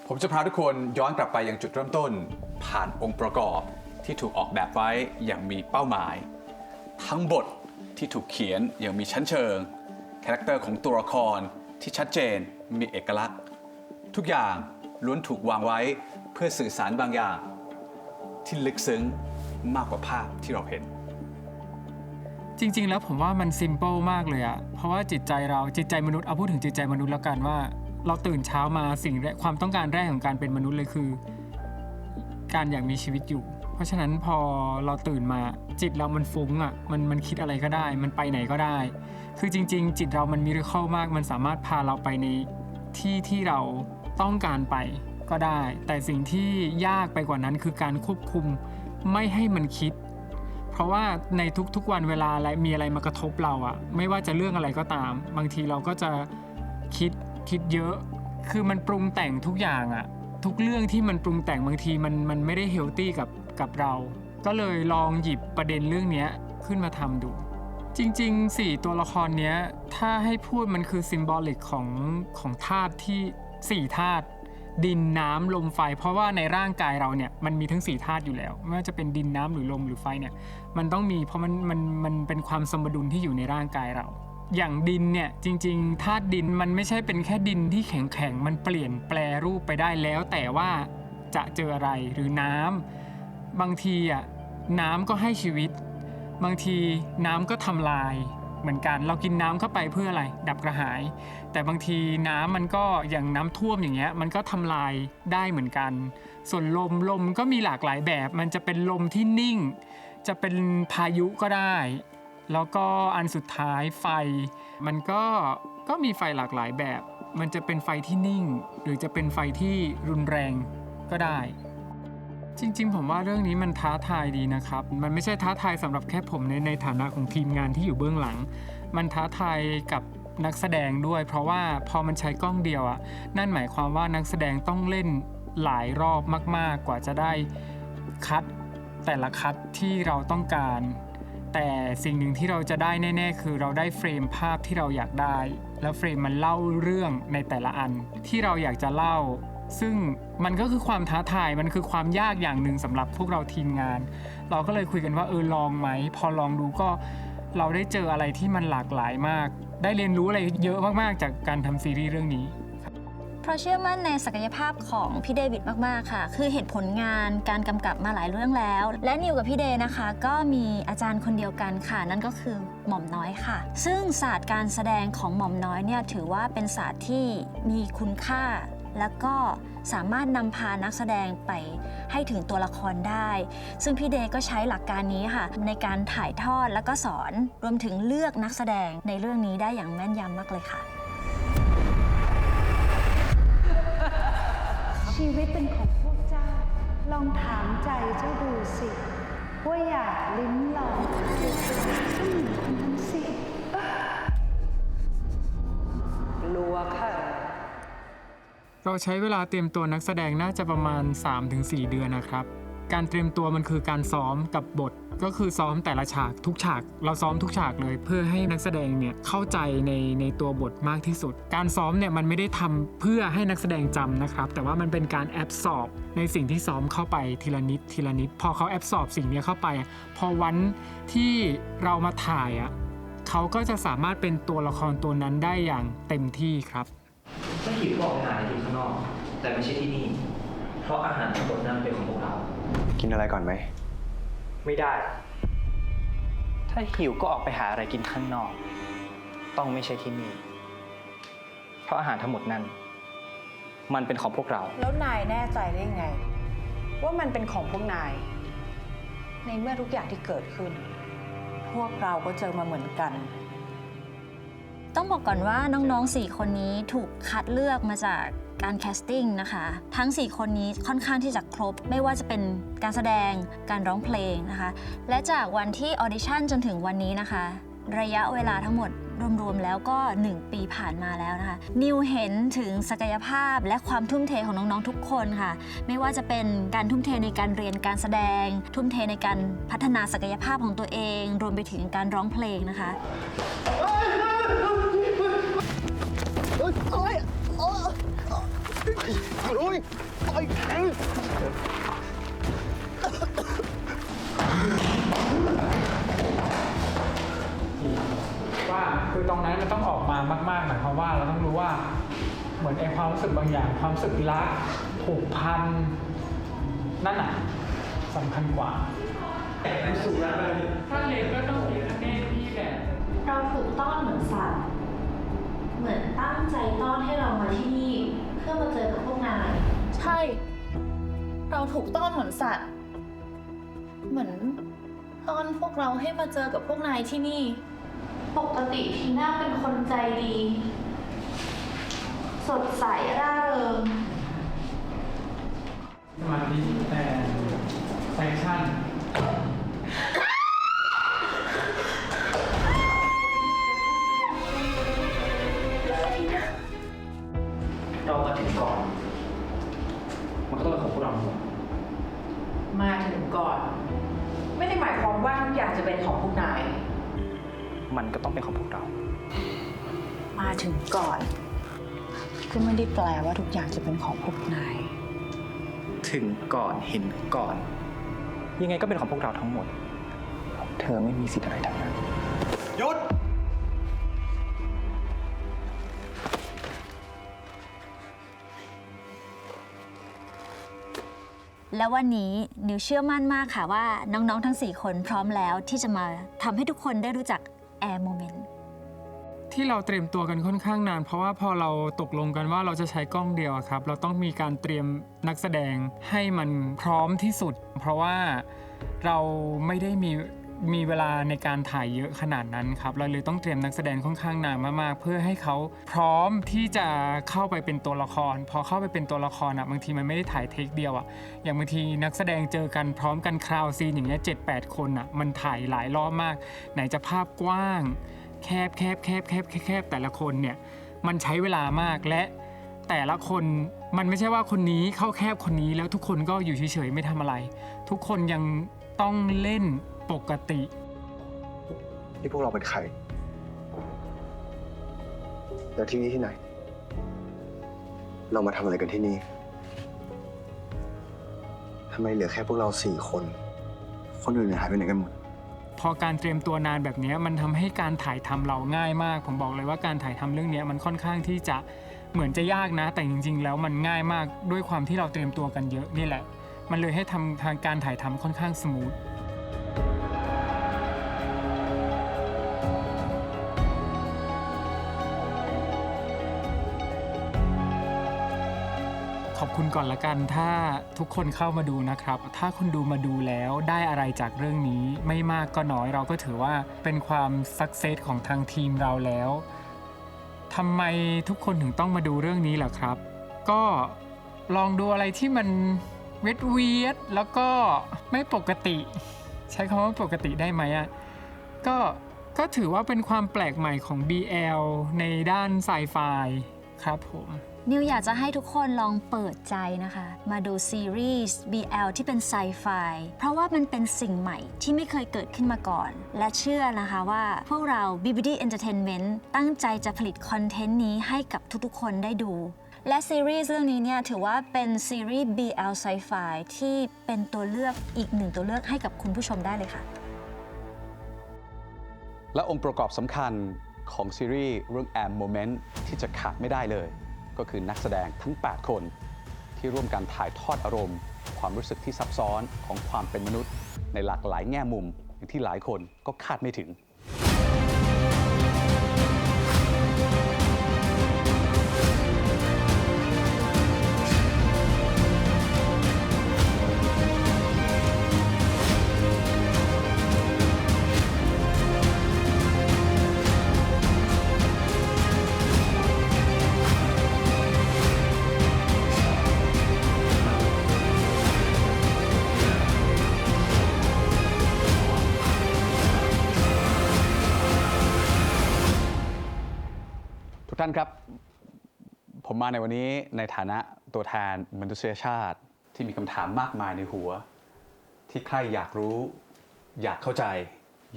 ผมจะพาทุกคนย้อนกลับไปยังจุดเริ่มต้นผ่านองค์ประกอบที่ถูกออกแบบไว้อย่างมีเป้าหมาย ทั้งบทที่ถูกเขียนอย่างมีชั้นเชิงคาแรคเตอร์ของตัวละครที่ชัดเจนมีเอกลักษณ์ทุกอย่างล้วนถูกวางไว้เพื่อสื่อสารบางอย่างที่ลึกซึ้งมากกว่าภาพที่เราเห็นจริงๆแล้วผมว่ามันซิมเปิลมากเลยอะเพราะว่าจิตใจมนุษย์เอาพูดถึงจิตใจมนุษย์แล้วกันว่าเราตื่นเช้ามาสิ่งแรกความต้องการแรกของการเป็นมนุษย์เลยคือการอยากมีชีวิตอยู่เพราะฉะนั้นพอเราตื่นมาจิตเรามันฟุ้งอะมันคิดอะไรก็ได้มันไปไหนก็ได้คือจริงๆจิตเรามันมิราเคิลมากมันสามารถพาเราไปในที่เราต้องการไปก็ได้แต่สิ่งที่ยากไปกว่านั้นคือการควบคุมไม่ให้มันคิดเพราะว่าในทุกๆวันเวลามีอะไรมากระทบเราอะไม่ว่าจะเรื่องอะไรก็ตามบางทีเราก็จะคิดเยอะคือมันปรุงแต่งทุกอย่างอะทุกเรื่องที่มันปรุงแต่งบางทีมันไม่ได้เฮลตี้กับเราก็เลยลองหยิบประเด็นเรื่องนี้ขึ้นมาทำดูจริงๆ4ตัวละครเนี้ยถ้าให้พูดมันคือซิมบอลิกของธาตุที่4ธาตุดินน้ำลมไฟเพราะว่าในร่างกายเราเนี่ยมันมีทั้ง4ธาตุอยู่แล้วไม่ว่าจะเป็นดินน้ำหรือลมหรือไฟเนี่ยมันต้องมีเพราะมันเป็นความสมดุลที่อยู่ในร่างกายเราอย่างดินเนี่ยจริงๆธาตุดินมันไม่ใช่เป็นแค่ดินที่แข็งมันเปลี่ยนแปลรูปไปได้แล้วแต่ว่าจะเจออะไรหรือน้ำบางทีอ่ะน้ำก็ให้ชีวิตบางทีน้ำก็ทำลายเหมือนกันเรากินน้ำเข้าไปเพื่ออะไรดับกระหายแต่บางทีน้ำมันก็อย่างน้ำท่วมอย่างเงี้ยมันก็ทำลายได้เหมือนกันส่วนลมก็มีหลากหลายแบบมันจะเป็นลมที่นิ่งจะเป็นพายุก็ได้แล้วก็อันสุดท้ายไฟมันก็มีไฟหลากหลายแบบมันจะเป็นไฟที่นิ่งหรือจะเป็นไฟที่รุนแรงก็ได้จริงๆผมว่าเรื่องนี้มันท้าทายดีนะครับมันไม่ใช่ท้าทายสำหรับแค่ผมในฐานะของทีมงานที่อยู่เบื้องหลังมันท้าทายกับนักแสดงด้วยเพราะว่าพอมันใช้กล้องเดียวอะนั่นหมายความว่านักแสดงต้องเล่นหลายรอบมากๆกว่าจะได้คัดแต่ละคัดที่เราต้องการแต่สิ่งหนึ่งที่เราจะได้แน่ๆคือเราได้เฟรมภาพที่เราอยากได้แล้วเฟรมมันเล่าเรื่องในแต่ละอันที่เราอยากจะเล่าซึ่งมันก็คือความท้าทายมันคือความยากอย่างหนึ่งสำหรับพวกเราทีมงานเราก็เลยคุยกันว่าลองไหมพอลองดูก็เราได้เจออะไรที่มันหลากหลายมากได้เรียนรู้อะไรเยอะมากๆจากการทำซีรีส์เรื่องนี้เพราะเชื่อมั่นในศักยภาพของพี่เดวิดมากๆค่ะคือเห็นผลงานการกำกับมาหลายเรื่องแล้วและนิวกับพี่เดนะคะก็มีอาจารย์คนเดียวกันค่ะนั่นก็คือหม่อมน้อยค่ะซึ่งศาสตร์การแสดงของหม่อมน้อยเนี่ยถือว่าเป็นศาสตร์ที่มีคุณค่าแล้วก็สามารถนำพานักแสดงไปให้ถึงตัวละครได้ซึ่งพี่เดก็ใช้หลักการนี้ค่ะในการถ่ายทอดแล้วก็สอนรวมถึงเลือกนักแสดงในเรื่องนี้ได้อย่างแม่นยำมากเลยค่ะชีวิตเป็นของพวกเจ้าลองถามใจเจ้าดูสิว่าอยากลิ้มลองดูผู้หญิงคนนั้นสิกลัวค่ะเราใช้เวลาเตรียมตัวนักแสดงน่าจะประมาณ 3-4 เดือนนะครับการเตรียมตัวมันคือการซ้อมกับบทก็คือซ้อมแต่ละฉากทุกฉากเราซ้อมทุกฉากเลยเพื่อให้นักแสดงเนี่ยเข้าใจในตัวบทมากที่สุดการซ้อมเนี่ยมันไม่ได้ทำเพื่อให้นักแสดงจำนะครับแต่ว่ามันเป็นการแอบสอบในสิ่งที่ซ้อมเข้าไปทีละนิดพอเขาแอบสอบสิ่งนี้เข้าไปพอวันที่เรามาถ่ายเขาก็จะสามารถเป็นตัวละครตัวนั้นได้อย่างเต็มที่ครับถ้าหิวก็ออกไปหาอะไรกินข้างนอกแต่ไม่ใช่ที่นี่เพราะอาหารทั้งหมดนั้นเป็นของพวกเรากินอะไรก่อนไหมไม่ได้ถ้าหิวก็ออกไปหาอะไรกินข้างนอกต้องไม่ใช่ที่นี่เพราะอาหารทั้งหมดนั้นมันเป็นของพวกเราแล้วนายแน่ใจได้ไงว่ามันเป็นของพวกนายในเมื่อทุกอย่างที่เกิดขึ้นพวกเราก็เจอมาเหมือนกันต้องบอกก่อนว่าน้องๆ4คนนี้ถูกคัดเลือกมาจากการแคสติ้งนะคะทั้ง4คนนี้ค่อนข้างที่จะครบไม่ว่าจะเป็นการแสดงการร้องเพลงนะคะและจากวันที่ออดิชั่นจนถึงวันนี้นะคะระยะเวลาทั้งหมดรวมๆแล้วก็1 ปีผ่านมาแล้วนะคะนิวเห็นถึงศักยภาพและความทุ่มเทของน้องๆทุกคนค่ะไม่ว่าจะเป็นการทุ่มเทในการเรียนการแสดงทุ่มเทในการพัฒนาศักยภาพของตัวเองรวมไปถึงการร้องเพลงนะคะ โอ้ยต่อยแทง ว่าคือตรงนั้นมันต้องออกมามากๆหมายความว่าเราต้องรู้ว่าเหมือนไอ้ความรู้สึกบางอย่างความรู้สึกรักผูกพันนั่นน่ะสำคัญกว่าถ้าเล็กก็ต้องมีคะแนนที่แบบ เราถูกต้อนเหมือนสัตว์ เหมือนตั้งใจต้อนให้เรามาที่นี่เพื่อมาเจอกับพวกนาย ใช่ เราถูกต้อนเหมือนสัตว์ เหมือนต้อนพวกเราให้มาเจอกับพวกนายที่นี่ ปกติทีน่าเป็นคนใจดี สดใสร่าเริง สมาธิแต่แฟชั่น เรามาถึงก่อน มันก็ต้องเป็นของพวกเราหมด มาถึงก่อน ไม่ได้หมายความว่าทุกอย่างจะเป็นของพวกนาย มันก็ต้องเป็นของพวกเรา มาถึงก่อน ก็ไม่ได้แปลว่าทุกอย่างจะเป็นของพวกนาย ถึงก่อนเห็นก่อน ยังไงก็เป็นของพวกเราทั้งหมด เธอไม่มีสิทธิ์อะไรทั้งนั้น หยุด แล้ววันนี้นิวเชื่อมั่นมากค่ะว่าน้องๆทั้ง 4 คนพร้อมแล้วที่จะมาทำให้ทุกคนได้รู้จัก Air Moment ที่เราเตรียมตัวกันค่อนข้างนาน เพราะว่าพอเราตกลงกันว่าเราจะใช้กล้องเดียวอะครับเราต้องมีการเตรียมนักแสดงให้มันพร้อมที่สุด เพราะว่าเราไม่ได้มีเวลาในการถ่ายเยอะขนาดนั้นครับเราเลยต้องเตรียมนักแสดงค่อนข้างนานมากๆเพื่อให้เขาพร้อมที่จะเข้าไปเป็นตัวละครพอเข้าไปเป็นตัวละครบางทีมันไม่ได้ถ่ายเทคเดียวอย่างบางทีนักแสดงเจอกันพร้อมกันคราวซีนอย่างเงี้ย7-8 คนมันถ่ายหลายรอบมากไหนจะภาพกว้างแคบแต่ละคนเนี่ยมันใช้เวลามากและแต่ละคนมันไม่ใช่ว่าคนนี้เข้าแคบคนนี้แล้วทุกคนก็อยู่เฉยๆไม่ทำอะไรทุกคนยังต้องเล่นปกติ นี่พวกเราเป็นใคร แล้วที่นี่ที่ไหน เรามาทำอะไรกันที่นี่ ทำไมเหลือแค่พวกเรา4 คน คนอื่นหายไปไหนกันหมด พอการเตรียมตัวนานแบบนี้มันทำให้การถ่ายทำเราง่ายมากผมบอกเลยว่าการถ่ายทำเรื่องนี้มันค่อนข้างที่จะเหมือนจะยากนะแต่จริงๆแล้วมันง่ายมากด้วยความที่เราเตรียมตัวกันเยอะนี่แหละมันเลยให้ทำทางการถ่ายทำค่อนข้างสมูทขอบคุณก่อนละกันถ้าทุกคนเข้ามาดูนะครับถ้าคุณดูมาดูแล้วได้อะไรจากเรื่องนี้ไม่มากก็น้อยเราก็ถือว่าเป็นความสักเซสของทางทีมเราแล้วทำไมทุกคนถึงต้องมาดูเรื่องนี้ล่ะครับก็ลองดูอะไรที่มันเวียดแล้วก็ไม่ปกติใช้คำว่าปกติได้ไหมก็ถือว่าเป็นความแปลกใหม่ของ BL ในด้านไซไฟครับผมนิวอยากจะให้ทุกคนลองเปิดใจนะคะมาดูซีรีส์ BL ที่เป็นไซไฟเพราะว่ามันเป็นสิ่งใหม่ที่ไม่เคยเกิดขึ้นมาก่อนและเชื่อนะคะว่าพวกเรา BBD Entertainment ตั้งใจจะผลิตคอนเทนต์นี้ให้กับทุกๆคนได้ดูและซีรีส์เรื่องนี้เนี่ยถือว่าเป็นซีรีส์ BL ไซไฟที่เป็นตัวเลือกอีกหนึ่งตัวเลือกให้กับคุณผู้ชมได้เลยค่ะและองค์ประกอบสำคัญของซีรีส์เรื่อง Air Moment ที่จะขาดไม่ได้เลยก็คือนักแสดงทั้ง 8 คนที่ร่วมกันถ่ายทอดอารมณ์ความรู้สึกที่ซับซ้อนของความเป็นมนุษย์ในหลากหลายแง่มุมอย่างที่หลายคนก็คาดไม่ถึง ทุกท่านครับผมมาในวันนี้ในฐานะตัวแทนมนุษยชาติที่มีคำถามมากมายในหัวที่ใครอยากรู้อยากเข้าใจ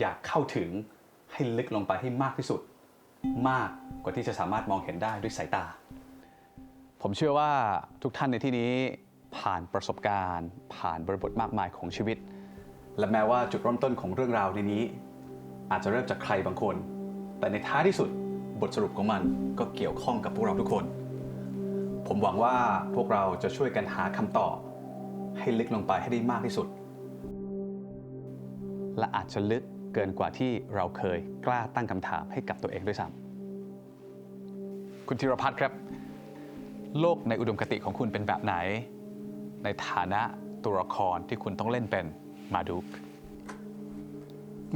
อยากเข้าถึงให้ลึกลงไปให้มากที่สุดมากกว่าที่จะสามารถมองเห็นได้ด้วยสายตา ผมเชื่อว่าทุกท่านในที่นี้ผ่านประสบการณ์ ผ่านบริบทมากมายของชีวิต และแม้ว่าจุดเริ่มต้นของเรื่องราวในนี้ อาจจะเริ่มจากใครบางคน แต่ในท้ายที่สุดบทสรุปของมันก็เกี่ยวข้องกับพวกเราทุกคน ผมหวังว่าพวกเราจะช่วยกันหาคำตอบให้ลึกลงไปให้ได้มากที่สุด และอาจจะลึกเกินกว่าที่เราเคยกล้าตั้งคำถามให้กับตัวเองด้วยซ้ำคุณธีรพัฒน์ครับ โลกในอุดมคติของคุณเป็นแบบไหน ในฐานะตัวละครที่คุณต้องเล่นเป็นมาดูก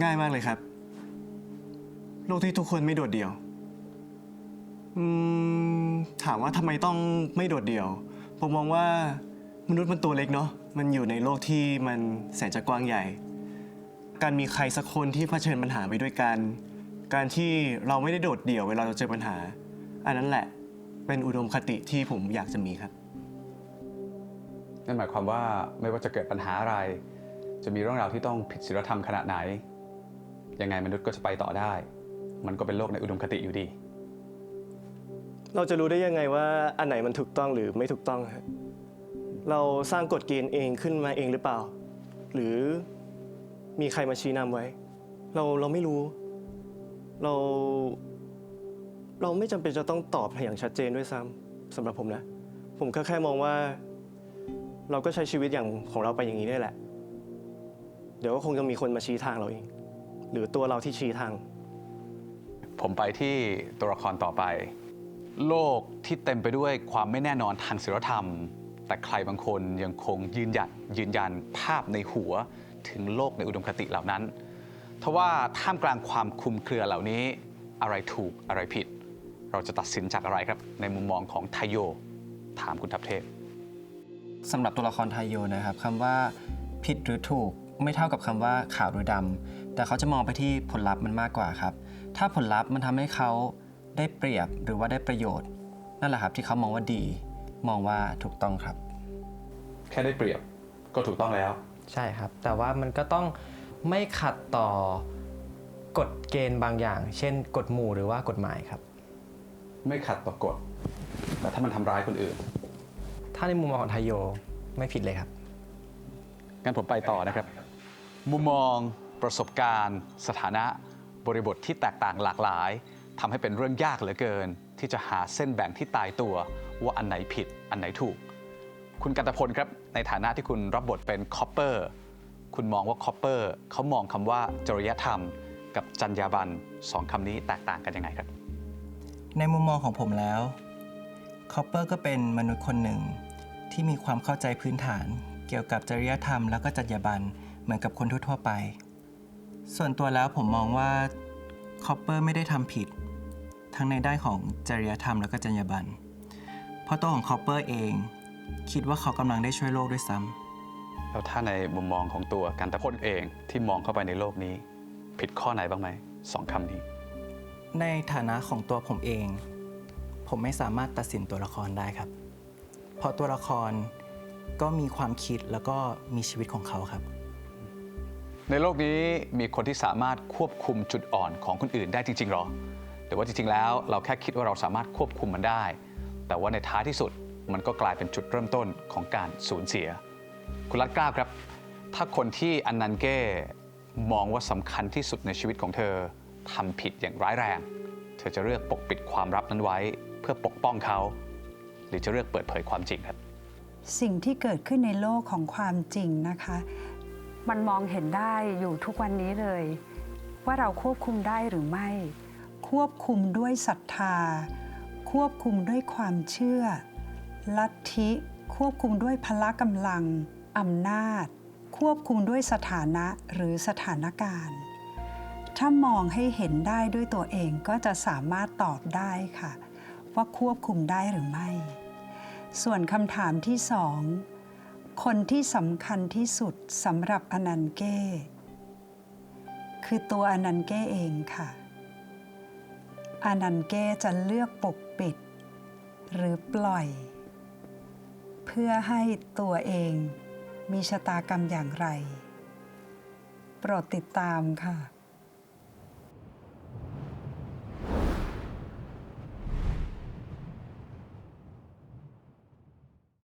ง่ายมากเลยครับ โลกที่ทุกคนไม่โดดเดี่ยวถามว่าทำไมต้องไม่โดดเดี่ยว ผมมองว่ามนุษย์มันตัวเล็กเนาะ มันอยู่ในโลกที่มันแสนจะกว้างใหญ่ การมีใครสักคนที่เผชิญปัญหาไปด้วยกัน การที่เราไม่ได้โดดเดี่ยวเวลาเราเจอปัญหา อันนั้นแหละเป็นอุดมคติที่ผมอยากจะมีครับ นั่นหมายความว่าไม่ว่าจะเกิดปัญหาอะไร จะมีเรื่องราวที่ต้องผิดศีลธรรมขนาดไหน ยังไงมนุษย์ก็จะไปต่อได้ มันก็เป็นโลกในอุดมคติอยู่ดี เราจะรู้ได้ยังไงว่าอันไหนมันถูกต้องหรือไม่ถูกต้องฮะเราสร้างกฎเกณฑ์เองขึ้นมาเองหรือเปล่า หรือมีใครมาชี้นำไว้ เราไม่รู้ เราไม่จำเป็นจะต้องตอบอย่างชัดเจนด้วยซ้ำสำหรับผมนะ ผมก็แค่มองว่า เราก็ใช้ชีวิตอย่างของเราไปอย่างนี้ได้แหละ เดี๋ยวก็คงจะมีคนมาชี้ทางเราเอง หรือตัวเราที่ชี้ทาง ผมไปที่ตัวละครต่อไป โลกที่เต็มไปด้วยความไม่แน่นอนทางศีลธรรม แต่ใครบางคนยังคงยืนยันภาพในหัวถึงโลกในอุดมคติเหล่านั้นทว่าท่ามกลางความคลุมเครือเหล่านี้อะไรถูกอะไรผิด เราจะตัดสินจากอะไรครับในมุมมองของไทโยถามคุณทัพเทพ สำหรับตัวละครไทโยนะครับคำว่าผิดหรือถูกไม่เท่ากับคำว่าขาวหรือดำแต่เขาจะมองไปที่ผลลัพธ์มันมากกว่าครับถ้าผลลัพธ์มันทำให้เขาได้เปรียบหรือว่าได้ประโยชน์นั่นแหละครับที่เขามองว่าดีมองว่าถูกต้องครับ แค่ได้เปรียบก็ถูกต้องแล้ว ใช่ครับ แต่ว่ามันก็ต้องไม่ขัดต่อกฎเกณฑ์บางอย่าง เช่นกฎหมู่หรือว่ากฎหมายครับ ไม่ขัดต่อกฎแต่ถ้ามันทำร้ายคนอื่น ถ้าในมุมมองของไทโยไม่ผิดเลยครับ งั้นผมไปต่อนะครับ มุมมองประสบการณ์ สถานะบริบทที่แตกต่างหลากหลายทำให้เป็นเรื่องยากเหลือเกิน ที่จะหาเส้นแบ่งที่ตายตัวว่าอันไหนผิดอันไหนถูก คุณกันตพลครับในฐานะที่คุณรับบทเป็นคอปเปอร์คุณมองว่าคอปเปอร์เขามองคำว่าจริยธรรม กับจรรยาบรรณสองคำนี้แตกต่างกันยังไงครับ ในมุมมองของผมแล้วคอปเปอร์ก็เป็นมนุษย์คนหนึ่งที่มีความเข้าใจพื้นฐานเกี่ยวกับจริยธรรมแล้วก็จรรยาบรรณเหมือนกับคนทั่วๆไปส่วนตัวแล้วผมมองว่าคอปเปอร์ไม่ได้ทำผิดทั้งในด้านของจริยธรรมแล้วก็จรรยาบรรณเพราะตัวของคอปเปอร์เองคิดว่าเขากำลังได้ช่วยโลกด้วยซ้ำ แล้วถ้าในมุมมองของตัวกันตพลเองที่มองเข้าไปในโลกนี้ ผิดข้อไหนบ้างไหมสองคำนี้ ในฐานะของตัวผมเอง ผมไม่สามารถตัดสินตัวละครได้ครับ เพราะตัวละครก็มีความคิดแล้วก็มีชีวิตของเขาครับ ในโลกนี้มีคนที่สามารถควบคุมจุดอ่อนของคนอื่นได้จริงๆหรอหรือว่าจริงๆแล้วเราแค่คิดว่าเราสามารถควบคุมมันได้ แต่ว่าในท้ายที่สุดมันก็กลายเป็นจุดเริ่มต้นของการสูญเสีย คุณรัตเกล้าครับ ถ้าคนที่อันนันเก้มองว่าสำคัญที่สุดในชีวิตของเธอทำผิดอย่างร้ายแรงเธอจะเลือกปกปิดความลับนั้นไว้เพื่อปกป้องเขาหรือจะเลือกเปิดเผยความจริงครับ สิ่งที่เกิดขึ้นในโลกของความจริงนะคะ มันมองเห็นได้อยู่ทุกวันนี้เลย ว่าเราควบคุมได้หรือไม่ ควบคุมด้วยศรัทธา ควบคุมด้วยความเชื่อ ลัทธิควบคุมด้วยพละกำลังอำนาจ ควบคุมด้วยสถานะหรือสถานการณ์ ถ้ามองให้เห็นได้ด้วยตัวเองก็จะสามารถตอบได้ค่ะ ว่าควบคุมได้หรือไม่ ส่วนคำถามที่สองคนที่สำคัญที่สุดสำหรับอนันเก้คือตัวอนันเก้เองค่ะอนันเก้จะเลือกปกปิดหรือปล่อย เพื่อให้ตัวเองมีชะตากรรมอย่างไร โปรดติดตามค่ะ